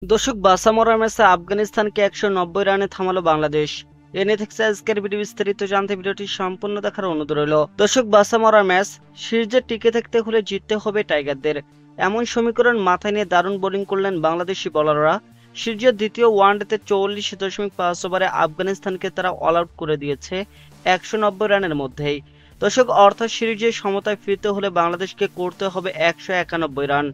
দর্শক বাসামরা ম্যাচে আফগানিস্তানকে 190 রানে থামালো বাংলাদেশ। এনে থাকছে আজকের ভিডিও, বিস্তারিত জানতে ভিডিওটি সম্পূর্ণ দেখার অনুরোধ রইল। দর্শক বাসামরা ম্যাচ সিরিজে টিকে থাকতে হলে জিততে হবে টাইগারদের, এমন সমীকরণ মাথায় নিয়ে দারুণ বোলিং করলেন বাংলাদেশি বোলাররা। সিরিজের দ্বিতীয় ওয়ানডেতে 44.5 ওভারে আফগানিস্তানকে তারা অল আউট করে দিয়েছে 190 রানের মধ্যেই। দর্শক অর্থাৎ সিরিজে সমতায় ফিরতে হলে বাংলাদেশকে করতে হবে 191 রান।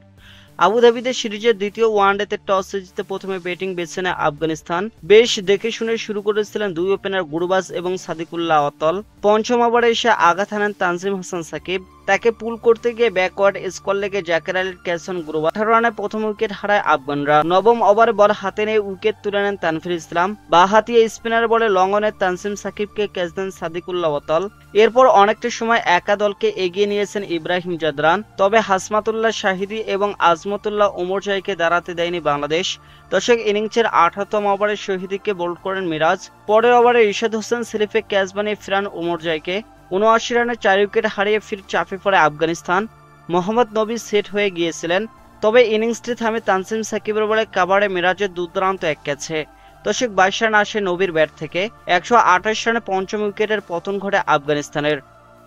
আবুধাবিতে সিরিজের দ্বিতীয় ওয়ানডেতে টসে জিতে প্রথমে ব্যাটিং বেছে নেয় আফগানিস্তান। বেশ দেখে শুনে শুরু করেছিলেন দুই ওপেনার গুরবাজ এবং সাদিকুল্লাহ অতল। পঞ্চম ওভারে এসে আঘাত হানেন তানজিম হাসান সাকিব। তাকে পুল করতে গিয়ে ব্যাকওয়ার্ড স্কোয়ার লেগে জাকের আলীর ক্যাচ হন গুরবাজ। 18 রানে প্রথম উইকেট হারায় আফগানরা। নবম ওভারে বল হাতে নিয়ে উইকেট তুলে নেন তানভীর ইসলাম। বাঁহাতি স্পিনার বলে লঙ্ঘনে তানজিম সাকিবকে ক্যাচ দেন সাদিকুল্লাহ অতল। এরপর অনেকটা সময় একা দলকে এগিয়ে নিয়েছেন ইব্রাহিম জাদরান, তবে হাসমাতুল্লাহ শাহিদী এবং আজমতুল্লাহ ওমরজয়কে দাঁড়াতে দেয়নি বাংলাদেশ। দর্শক ইনিংসের 18তম ওভারে শহীদীকে বোল্ড করেন মিরাজ। পরের ওভারে ইরশাদ হোসেন সেলিফে ক্যাচ বানিয়ে ফিরান ওমরজয়কে। 79 রানে 4 উইকেট হারিয়ে ফির চাপে পড়ে আফগানিস্তান। মোহাম্মদ নবী সেট হয়ে গিয়েছিলেন, তবে ইনিংসটি থামে তানজিম সাকিবের বলে কাভারে মিরাজের দুর্দান্ত এক ক্যাচে। দর্শক 22 রান আসে নবীর ব্যাট থেকে। 128 রানে পঞ্চম উইকেটের পতন ঘটে আফগানিস্তানের।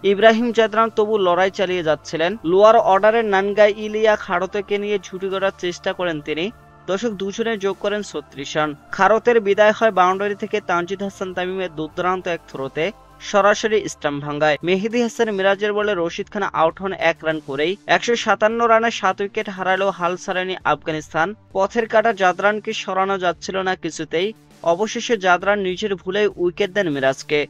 ইব্রাহিম জাদরান তবু লড়াই চালিয়ে যাচ্ছিলেন। লোয়ার অর্ডারের নানগাই ইলিয়া খারতকে নিয়ে ঝুটি করার চেষ্টা করেন তিনি। দর্শক দুজনে যোগ করেন 36 রান। খারতের বিদায় হয় বাউন্ডারি থেকে তানজিদ হাসান তামিমের দুর্দান্ত এক থ্রোতে, সরাসরি স্টাম্প ভাঙ্গায়। মেহেদী হাসান মিরাজের বলে রশিদ খান আউট হন 1 রান করেই। 157 রানে 7 উইকেট হারালেও হাল ছাড়েনি আফগানিস্তান। পথের কাটা জাদরানকে সরানো যাচ্ছিল না কিছুতেই। অবশেষে জাদরান নিজের ভুলেই উইকেট দেন মিরাজকে।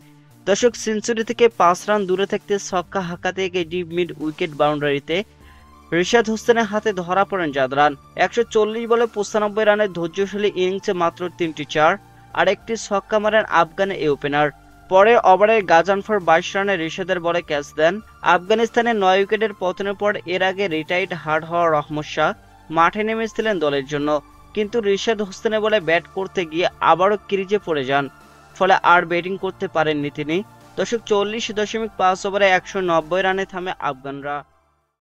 দর্শক সেঞ্চুরি থেকে 5 রান দূরে থাকতে ছক্কা হাঁকাতে গিয়ে ডিপ মিড উইকেট বাউন্ডারিতে রিশাদ হোসেনের হাতে ধরা পড়েন জাদরান। 140 বলে 95 রানের ধৈর্যশালী ইনিংসে মাত্র 3টি চার আর একটি ছক্কা মারেন আফগান এই ওপেনার। পরের ওভারে গাজানফর 22 রানে রিশাদের বলে ক্যাচ দেন। আফগানিস্তানের 9 উইকেটের পতনের পর এর আগে রিটায়ার্ড হার্ড হওয়া রহমত শাহ মাঠে নেমেছিলেন দলের জন্য, কিন্তু রিশাদ হোসেনের বলে ব্যাট করতে গিয়ে আবারও ক্রিজে পড়ে যান, ফলে আর ব্যাটিং করতে পারেননি তিনি। দর্শক 40.5 ওভারে 190 রানে থামে আফগানরা।